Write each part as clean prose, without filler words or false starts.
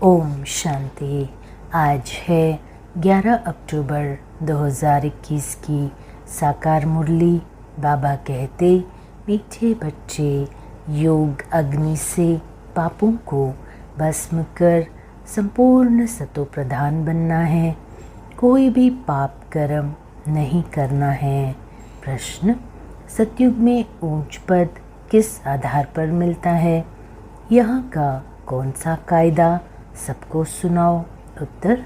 ओम शांति। आज है 11 अक्टूबर 2021 की साकार मुरली। बाबा कहते, मीठे बच्चे, योग अग्नि से पापों को भस्म कर संपूर्ण सतो प्रधान बनना है। कोई भी पाप कर्म नहीं करना है। प्रश्न, सतयुग में ऊंच पद किस आधार पर मिलता है? यहाँ का कौन सा कायदा सबको सुनाओ। उत्तर,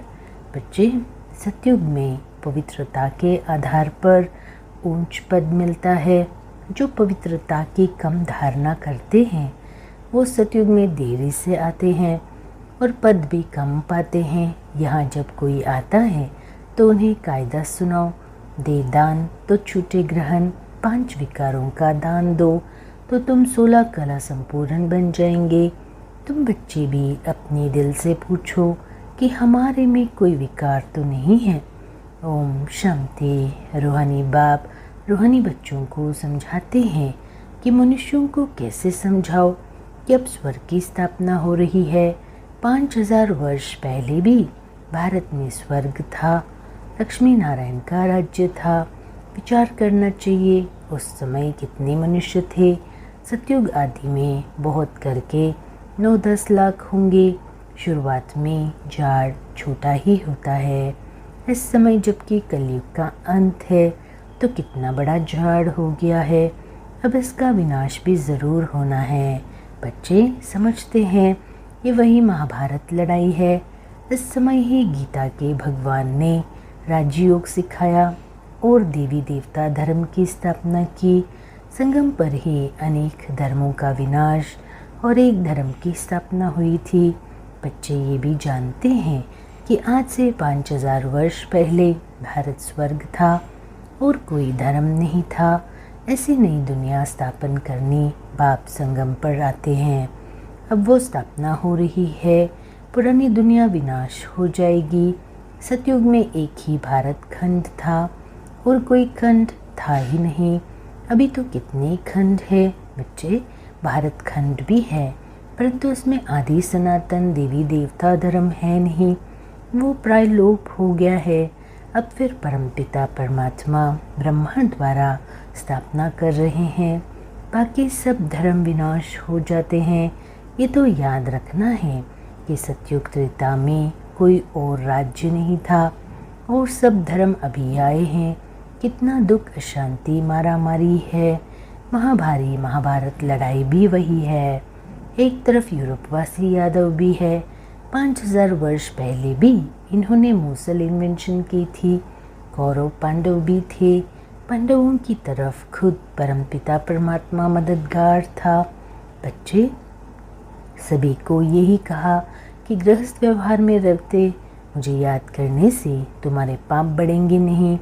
बच्चे, सतयुग में पवित्रता के आधार पर ऊंच पद मिलता है। जो पवित्रता की कम धारणा करते हैं वो सतयुग में देरी से आते हैं और पद भी कम पाते हैं। यहाँ जब कोई आता है तो उन्हें कायदा सुनाओ। दे दान तो छूटे ग्रहण, 5 विकारों का दान दो तो तुम 16 कला संपूर्ण बन जाएंगे। तुम बच्चे भी अपने दिल से पूछो कि हमारे में कोई विकार तो नहीं है। ओम शांति। रूहानी बाप रूहानी बच्चों को समझाते हैं कि मनुष्यों को कैसे समझाओ कि अब स्वर्ग की स्थापना हो रही है। 5000 वर्ष पहले भी भारत में स्वर्ग था, लक्ष्मी नारायण का राज्य था। विचार करना चाहिए उस समय कितने मनुष्य थे। सतयुग आदि में बहुत करके 9-10 लाख होंगे। शुरुआत में झाड़ छोटा ही होता है। इस समय जबकि कलयुग का अंत है तो कितना बड़ा झाड़ हो गया है। अब इसका विनाश भी ज़रूर होना है। बच्चे समझते हैं ये वही महाभारत लड़ाई है। इस समय ही गीता के भगवान ने राजयोग सिखाया और देवी देवता धर्म की स्थापना की। संगम पर ही अनेक धर्मों का विनाश और एक धर्म की स्थापना हुई थी। बच्चे ये भी जानते हैं कि आज से 5000 वर्ष पहले भारत स्वर्ग था और कोई धर्म नहीं था। ऐसी नई दुनिया स्थापन करने बाप संगम पर आते हैं। अब वो स्थापना हो रही है। पुरानी दुनिया विनाश हो जाएगी। सतयुग में एक ही भारत खंड था और कोई खंड था ही नहीं। अभी तो कितने खंड है बच्चे। भारत खंड भी है परंतु उसमें आदि सनातन देवी देवता धर्म है नहीं, वो प्राय लोप हो गया है। अब फिर परमपिता परमात्मा ब्रह्मा द्वारा स्थापना कर रहे हैं। बाकी सब धर्म विनाश हो जाते हैं। ये तो याद रखना है कि सतयुग त्रेता में कोई और राज्य नहीं था और सब धर्म अभी आए हैं। कितना दुख, अशांति, मारामारी है। महाभारी महाभारत लड़ाई भी वही है। एक तरफ यूरोपवासी यादव भी है। 5000 वर्ष पहले भी इन्होंने मूसल इन्वेंशन की थी। कौरव पांडव भी थे। पांडवों की तरफ खुद परमपिता परमात्मा मददगार था। बच्चे, सभी को यही कहा कि गृहस्थ व्यवहार में रहते मुझे याद करने से तुम्हारे पाप बढ़ेंगे नहीं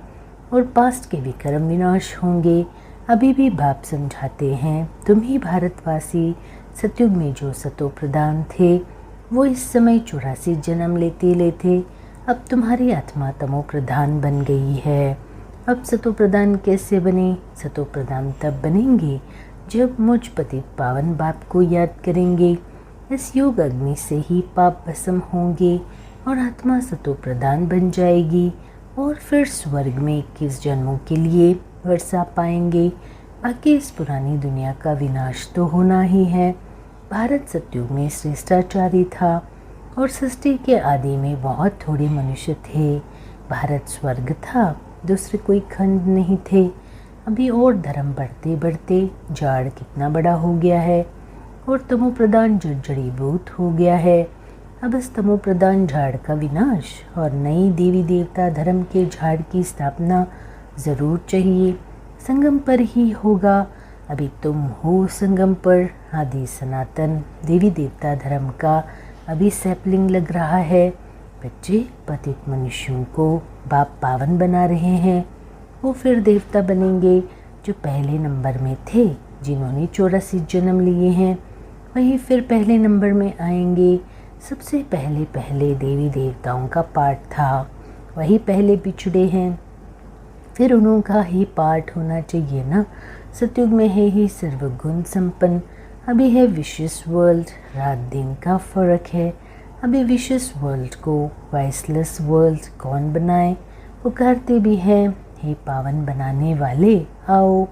और पास्ट के विक्रम विनाश होंगे। अभी भी बाप समझाते हैं, तुम ही भारतवासी सतयुग में जो सतो प्रधान थे वो इस समय 84 जन्म लेते लेते अब तुम्हारी आत्मा तमो प्रधान बन गई है। अब सतो प्रधान कैसे बने? सतो प्रधान तब बनेंगे जब मुझ पतित पावन बाप को याद करेंगे। इस योग अग्नि से ही पाप भस्म होंगे और आत्मा सतो प्रधान बन जाएगी और फिर स्वर्ग में 21 जन्मों के लिए वर्षा पाएंगे। बाकी इस पुरानी दुनिया का विनाश तो होना ही है। भारत सतयुग में श्रेष्ठाचारी था और सृष्टि के आदि में बहुत थोड़े मनुष्य थे। भारत स्वर्ग था, दूसरे कोई खंड नहीं थे। अभी और धर्म बढ़ते बढ़ते झाड़ कितना बड़ा हो गया है और तमो प्रधान जड़ीबूट हो गया है। अब इस तमो प्रधान झाड़ का विनाश और नई देवी देवता धर्म के झाड़ की स्थापना ज़रूर चाहिए। संगम पर ही होगा। अभी तुम हो संगम पर। आदि सनातन देवी देवता धर्म का अभी सैपलिंग लग रहा है। बच्चे, पतित मनुष्यों को बाप पावन बना रहे हैं। वो फिर देवता बनेंगे जो पहले नंबर में थे, जिन्होंने 84 जन्म लिए हैं। वही फिर पहले नंबर में आएंगे। सबसे पहले देवी देवताओं का पाठ था, वही पहले बिछड़े हैं। फिर उनका ही पाठ होना चाहिए ना। सतयुग में है ही सर्वगुण संपन्न। अभी है विशेष वर्ल्ड। रात दिन का फर्क है। अभी विशेष वर्ल्ड को वॉइसलेस वर्ल्ड कौन बनाए, पुकारते भी हैं हे पावन बनाने वाले आओ।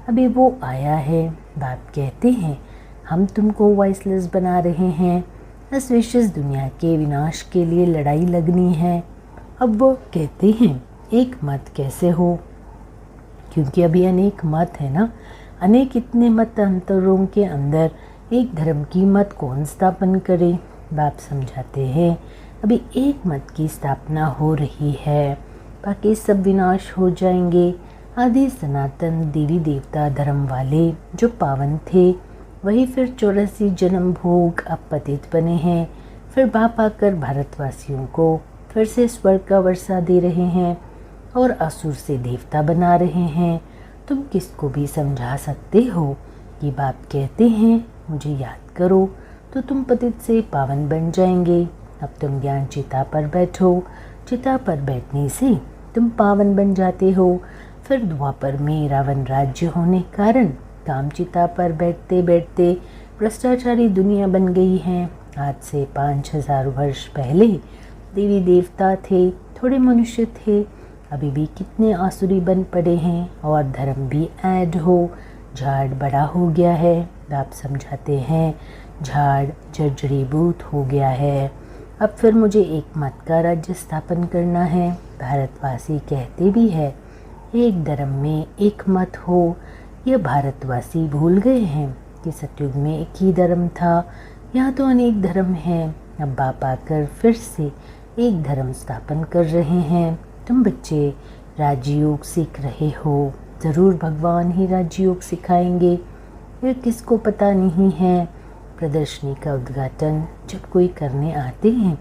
अभी वो आया है, बाप कहते हैं हम तुमको वॉइसलेस बना रहे हैं। इस विशेष दुनिया के विनाश के लिए लड़ाई लगनी है। अब वो कहते हैं एक मत कैसे हो, क्योंकि अभी अनेक मत है ना, अनेक इतने मत अंतरों के अंदर एक धर्म की मत कौन स्थापन करे। बाप समझाते हैं अभी एक मत की स्थापना हो रही है, बाकी सब विनाश हो जाएंगे। आदि सनातन देवी देवता धर्म वाले जो पावन थे वही फिर 84 जन्म भोग अब पतित बने हैं। फिर बाप आकर भारतवासियों को फिर से स्वर्ग का वर्षा दे रहे हैं और असुर से देवता बना रहे हैं। तुम किसको भी समझा सकते हो कि बाप कहते हैं मुझे याद करो तो तुम पतित से पावन बन जाएंगे। अब तुम ज्ञान चिता पर बैठो, चिता पर बैठने से तुम पावन बन जाते हो। फिर द्वापर में रावण राज्य होने कारण काम चिता पर बैठते बैठते भ्रष्टाचारी दुनिया बन गई है। आज से 5000 वर्ष पहले देवी देवता थे, थोड़े मनुष्य थे, अभी भी कितने आसुरी बन पड़े हैं और धर्म भी ऐड हो, झाड़ बड़ा हो गया है। आप समझाते हैं झाड़ जर्जरीभूत हो गया है। अब फिर मुझे एक मत का राज्य स्थापन करना है। भारतवासी कहते भी है एक धर्म में एक मत हो। यह भारतवासी भूल गए हैं कि सतयुग में एक ही धर्म था, यहाँ तो अनेक धर्म हैं। अब बाप आकर फिर से एक धर्म स्थापन कर रहे हैं। तुम बच्चे राजयोग सीख रहे हो, ज़रूर भगवान ही राजयोग सिखाएंगे, फिर किसको पता नहीं है। प्रदर्शनी का उद्घाटन जब कोई करने आते हैं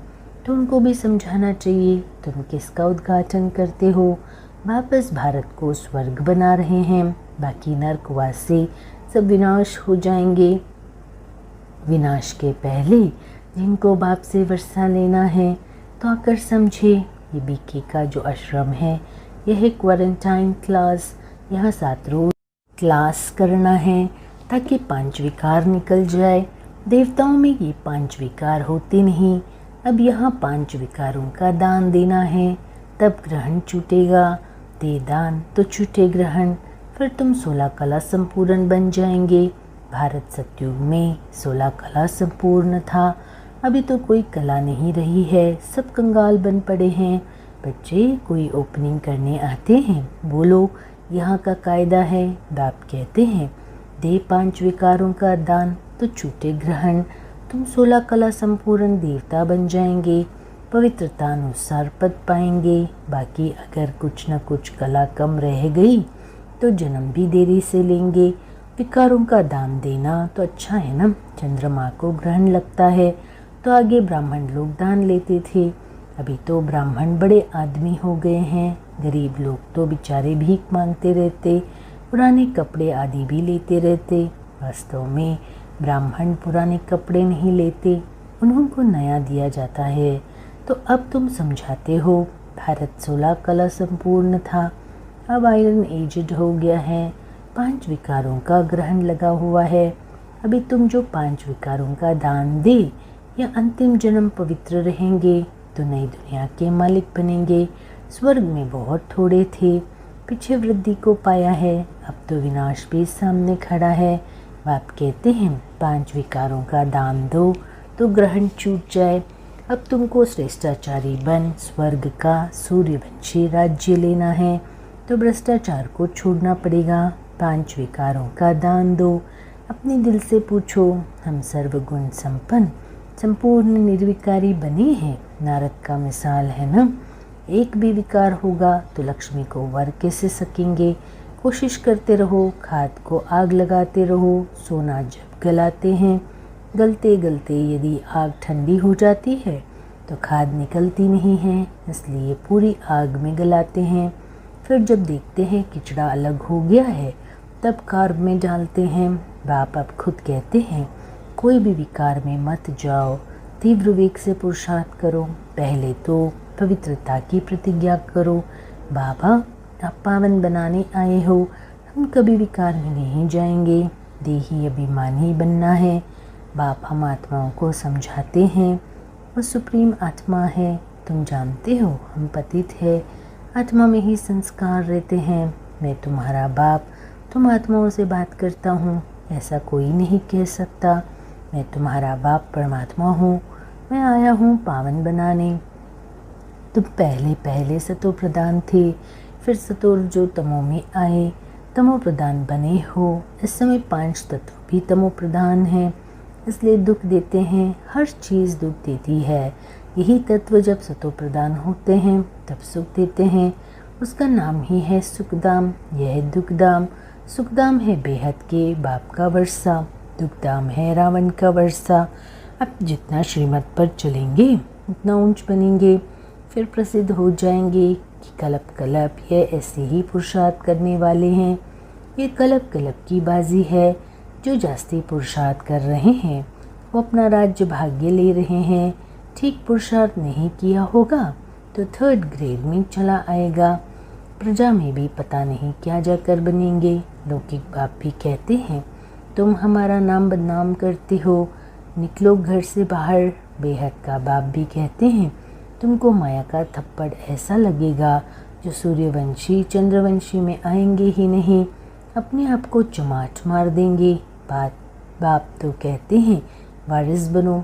तो उनको भी समझाना चाहिए तुम किसका उद्घाटन करते हो। वापस भारत को स्वर्ग बना रहे हैं, बाकी नरकवास से सब विनाश हो जाएंगे। विनाश के पहले जिनको बाप से वर्षा लेना है तो आकर समझे ये बीके का जो आश्रम है यह है क्वारंटाइन क्लास। यहाँ 7 रोज क्लास करना है ताकि 5 विकार निकल जाए। देवताओं में ये 5 विकार होते नहीं। अब यहाँ 5 विकारों का दान देना है, तब ग्रहण छूटेगा। दे दान तो छूटे ग्रहण, फिर तुम 16 कला संपूर्ण बन जाएंगे। भारत सतयुग में 16 कला संपूर्ण था, अभी तो कोई कला नहीं रही है, सब कंगाल बन पड़े हैं। बच्चे कोई ओपनिंग करने आते हैं, बोलो यहाँ का कायदा है। बाप कहते हैं दे 5 विकारों का दान तो छूटे ग्रहण, तुम 16 कला संपूर्ण देवता बन जाएंगे, पवित्रता अनुसार पद पाएंगे। बाकी अगर कुछ न कुछ कला कम रह गई तो जन्म भी देरी से लेंगे। विकारों का दान देना तो अच्छा है ना, चंद्रमा को ग्रहण लगता है तो आगे ब्राह्मण लोग दान लेते थे, अभी तो ब्राह्मण बड़े आदमी हो गए हैं। गरीब लोग तो बेचारे भीख मांगते रहते, पुराने कपड़े आदि भी लेते रहते। वास्तव में ब्राह्मण पुराने कपड़े नहीं लेते, उनको नया दिया जाता है। तो अब तुम समझाते हो भारत 16 कला संपूर्ण था, अब आयरन एजड हो गया है, 5 विकारों का ग्रहण लगा हुआ है। अभी तुम जो 5 विकारों का दान दे या अंतिम जन्म पवित्र रहेंगे तो नई दुनिया के मालिक बनेंगे। स्वर्ग में बहुत थोड़े थे, पीछे वृद्धि को पाया है, अब तो विनाश भी सामने खड़ा है। बाप कहते हैं 5 विकारों का दान दो तो ग्रहण छूट जाए। अब तुमको श्रेष्ठाचारी बन स्वर्ग का सूर्यवंशी राज्य लेना है तो भ्रष्टाचार को छोड़ना पड़ेगा। 5 विकारों का दान दो। अपने दिल से पूछो हम सर्वगुण संपन्न संपूर्ण निर्विकारी बने हैं। नारद का मिसाल है ना, एक भी विकार होगा तो लक्ष्मी को वर कैसे सकेंगे। कोशिश करते रहो, खाद को आग लगाते रहो। सोना जब गलाते हैं, गलते गलते यदि आग ठंडी हो जाती है तो खाद निकलती नहीं है, इसलिए पूरी आग में गलाते हैं। फिर जब देखते हैं किचड़ा अलग हो गया है तब कार्ब में डालते हैं। बाप अब खुद कहते हैं कोई भी विकार में मत जाओ, तीव्र वेग से पुरुषार्थ करो। पहले तो पवित्रता की प्रतिज्ञा करो, बाबा आप पावन बनाने आए हो, हम कभी विकार में नहीं जाएंगे, देही अभिमानी बनना है। बाप हम आत्माओं को समझाते हैं वो सुप्रीम आत्मा है। तुम जानते हो हम पतित है, आत्मा में ही संस्कार रहते हैं। मैं तुम्हारा बाप, तुम आत्माओं से बात करता हूँ, ऐसा कोई नहीं कह सकता। मैं तुम्हारा बाप परमात्मा हूँ, मैं आया हूँ पावन बनाने। तुम पहले सतो प्रधान थे, फिर सतो जो तमो में आए, तमो प्रधान बने हो। इस समय 5 तत्व भी तमो प्रधान हैं, इसलिए दुख देते हैं। हर चीज़ दुख देती है। यही तत्व जब सतो प्रधान होते हैं तब सुख देते हैं। उसका नाम ही है सुखधाम। यह दुखधाम, सुखधाम है बेहद के बाप का वर्षा, दुखधाम है रावण का वर्षा। अब जितना श्रीमत पर चलेंगे उतना ऊंच बनेंगे, फिर प्रसिद्ध हो जाएंगे कि कलप कलप ये ऐसे ही पुरुषार्थ करने वाले हैं। ये कलप कलप की बाजी है। जो जास्ती पुरुषार्थ कर रहे हैं वो अपना राज्य भाग्य ले रहे हैं। ठीक पुरुषार्थ नहीं किया होगा तो 3rd ग्रेड में चला आएगा। प्रजा में भी पता नहीं क्या जाकर बनेंगे। लौकिक बाप भी कहते हैं तुम हमारा नाम बदनाम करते हो, निकलो घर से बाहर। बेहद का बाप भी कहते हैं तुमको माया का थप्पड़ ऐसा लगेगा जो सूर्यवंशी चंद्रवंशी में आएंगे ही नहीं, अपने आप को चमाट मार देंगे। बाप तो कहते हैं वारिस बनो।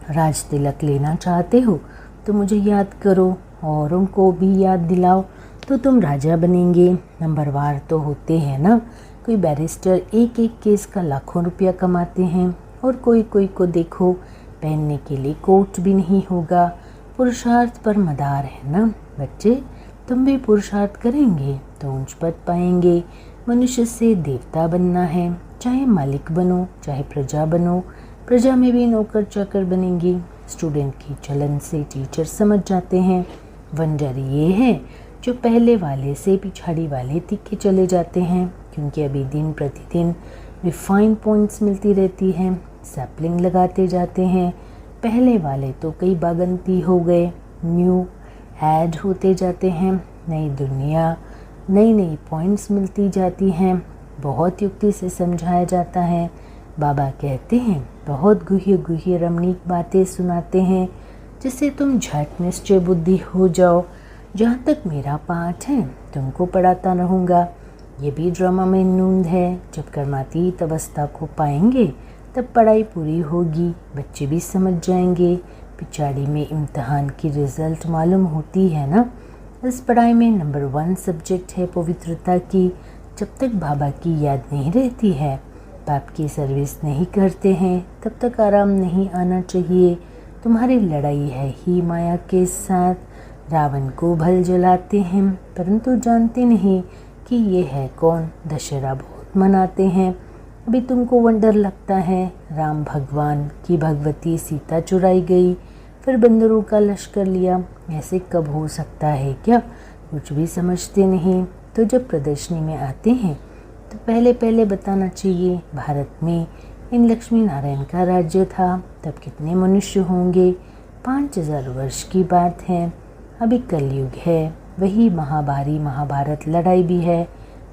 राज तिलक लेना चाहते हो तो मुझे याद करो, औरों को भी याद दिलाओ तो तुम राजा बनेंगे। नंबरवार तो होते हैं ना। कोई बैरिस्टर एक केस का लाखों रुपया कमाते हैं, और कोई को देखो पहनने के लिए कोट भी नहीं होगा। पुरुषार्थ पर मदार है ना बच्चे। तुम भी पुरुषार्थ करेंगे तो ऊंच पद पाएंगे। मनुष्य से देवता बनना है, चाहे मालिक बनो चाहे प्रजा बनो। प्रजा में भी नौकर चाकर बनेंगे। स्टूडेंट की चलन से टीचर समझ जाते हैं। वंडर ये है जो पहले वाले से पिछाड़ी वाले तीखे चले जाते हैं, क्योंकि अभी दिन प्रतिदिन रिफाइन पॉइंट्स मिलती रहती हैं। सैपलिंग लगाते जाते हैं। पहले वाले तो कई बागंती हो गए, न्यू ऐड होते जाते हैं। नई दुनिया, नई पॉइंट्स मिलती जाती हैं। बहुत युक्ति से समझाया जाता है। बाबा कहते हैं बहुत गुह्य रमणीक बातें सुनाते हैं, जिससे तुम झट निश्चय बुद्धि हो जाओ। जहाँ तक मेरा पाठ है तुमको पढ़ाता रहूँगा। ये भी ड्रामा में नूंद है। जब कर्मातीत अवस्था को पाएंगे तब पढ़ाई पूरी होगी, बच्चे भी समझ जाएंगे। पिछाड़ी में इम्तहान की रिजल्ट मालूम होती है ना। इस पढ़ाई में नंबर 1 सब्जेक्ट है पवित्रता की। जब तक बाबा की याद नहीं रहती है, बाप की सर्विस नहीं करते हैं, तब तक आराम नहीं आना चाहिए। तुम्हारी लड़ाई है ही माया के साथ। रावण को भल जलाते हैं, परंतु जानते नहीं कि ये है कौन। दशहरा बहुत मनाते हैं। अभी तुमको वंडर लगता है राम भगवान की भगवती सीता चुराई गई, फिर बंदरों का लश्कर लिया। ऐसे कब हो सकता है क्या? कुछ भी समझते नहीं। तो जब प्रदर्शनी में आते हैं तो पहले बताना चाहिए भारत में इन लक्ष्मी नारायण का राज्य था, तब कितने मनुष्य होंगे। 5000 वर्ष की बात है। अभी कलयुग है, वही महाभारी महाभारत लड़ाई भी है।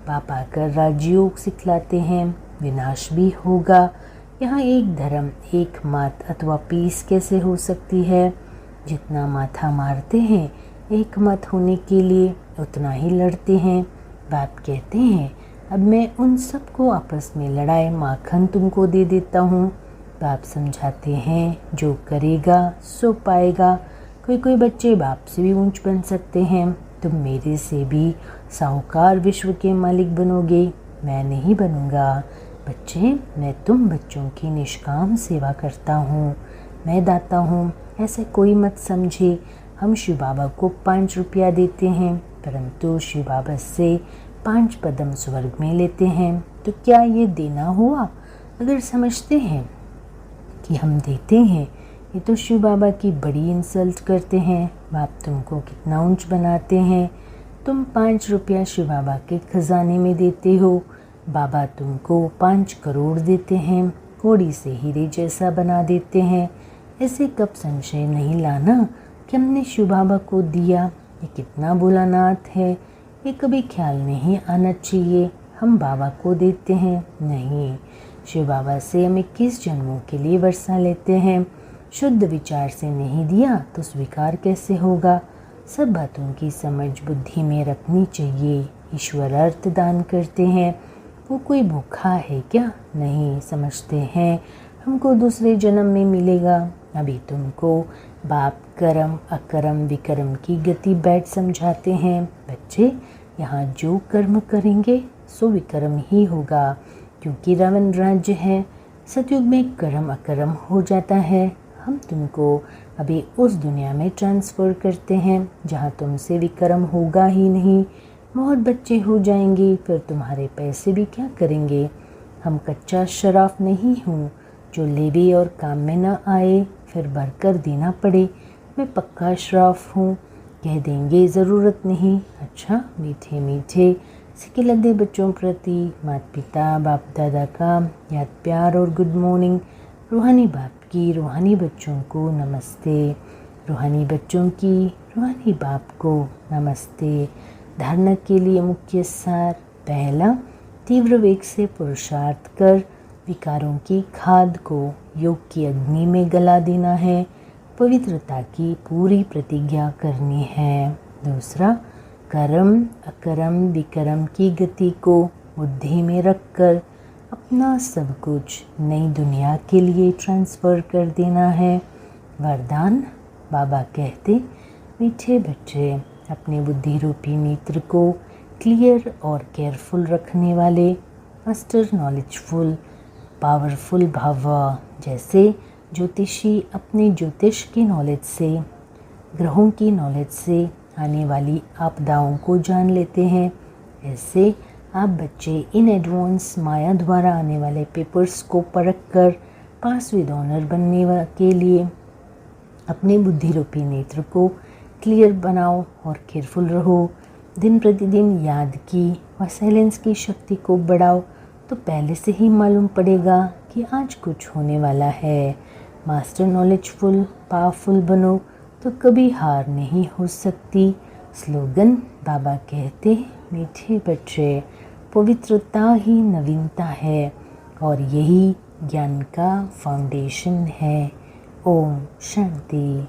बाप आकर राजयोग सिखलाते हैं, विनाश भी होगा। यहाँ एक धर्म एक मत अथवा पीस कैसे हो सकती है? जितना माथा मारते हैं एक मत होने के लिए, उतना ही लड़ते हैं। बाप कहते हैं अब मैं उन सबको आपस में लड़ाए माखन तुमको दे देता हूँ। बाप समझाते हैं जो करेगा सो पाएगा। कोई बच्चे बाप से भी ऊंच बन सकते हैं। तुम मेरे से भी साहूकार विश्व के मालिक बनोगे, मैं नहीं बनूंगा। बच्चे, मैं तुम बच्चों की निष्काम सेवा करता हूँ, मैं दाता हूँ, ऐसे कोई मत समझे। हम शिव बाबा को 5 रुपया देते हैं, परंतु शिव बाबा से 5 पदम स्वर्ग में लेते हैं। तो क्या ये देना हुआ? अगर समझते हैं कि हम देते हैं, ये तो शिव बाबा की बड़ी इंसल्ट करते हैं। बाप तुमको कितना ऊंच बनाते हैं। तुम 5 रुपया शिव बाबा के खजाने में देते हो, बाबा तुमको 5 करोड़ देते हैं, कोड़ी से हीरे जैसा बना देते हैं। ऐसे कब संशय नहीं लाना कि हमने शिव बाबा को दिया। ये कितना बुरा नाथ है, ये कभी ख्याल नहीं आना चाहिए हम बाबा को देते हैं। नहीं, शिव बाबा से हम 21 जन्मों के लिए वर्षा लेते हैं। शुद्ध विचार से नहीं दिया तो स्वीकार कैसे होगा। सब बातों की समझ बुद्धि में रखनी चाहिए। ईश्वर अर्थ दान करते हैं, वो कोई भूखा है क्या? नहीं, समझते हैं हमको दूसरे जन्म में मिलेगा। अभी तुमको बाप कर्म अकर्म विकर्म की गति बैठ समझाते हैं। बच्चे, यहाँ जो कर्म करेंगे सो विकर्म ही होगा, क्योंकि रावण राज्य है। सतयुग में कर्म अकर्म हो जाता है। हम तुमको अभी उस दुनिया में ट्रांसफ़र करते हैं जहाँ तुमसे विकर्म होगा ही नहीं। बहुत बच्चे हो जाएंगे, फिर तुम्हारे पैसे भी क्या करेंगे। हम कच्चा शराफ नहीं हूँ जो लेवे और काम में न आए फिर भरकर देना पड़े। मैं पक्का शराफ हूँ, कह देंगे ज़रूरत नहीं। अच्छा, मीठे मीठे सिकिलद्दे बच्चों प्रति माता पिता बाप दादा का याद प्यार और गुड मॉर्निंग। रूहानी बाप की रूहानी बच्चों को नमस्ते, रूहानी बच्चों की रूहानी बाप को नमस्ते। धारणा के लिए मुख्य सार। पहला, तीव्र वेग से पुरुषार्थ कर विकारों की खाद को योग की अग्नि में गला देना है। पवित्रता की पूरी प्रतिज्ञा करनी है। दूसरा, कर्म अकर्म विकर्म की गति को बुद्धि में रखकर अपना सब कुछ नई दुनिया के लिए ट्रांसफ़र कर देना है। वरदान। बाबा कहते, मीठे बच्चे, अपने बुद्धि रूपी नेत्र को क्लियर और केयरफुल रखने वाले मास्टर नॉलेजफुल पावरफुल भाव। जैसे ज्योतिषी अपने ज्योतिष की नॉलेज से, ग्रहों की नॉलेज से आने वाली आपदाओं को जान लेते हैं, ऐसे आप बच्चे इन एडवांस माया द्वारा आने वाले पेपर्स को परख कर पास विद ऑनर बनने के लिए अपने बुद्धि रूपी नेत्र को क्लियर बनाओ और केयरफुल रहो। दिन प्रतिदिन याद की और साइलेंस की शक्ति को बढ़ाओ तो पहले से ही मालूम पड़ेगा कि आज कुछ होने वाला है। मास्टर नॉलेजफुल पावरफुल बनो तो कभी हार नहीं हो सकती। स्लोगन। बाबा कहते, मीठे बच्चे, पवित्रता ही नवीनता है और यही ज्ञान का फाउंडेशन है। ओम शांति।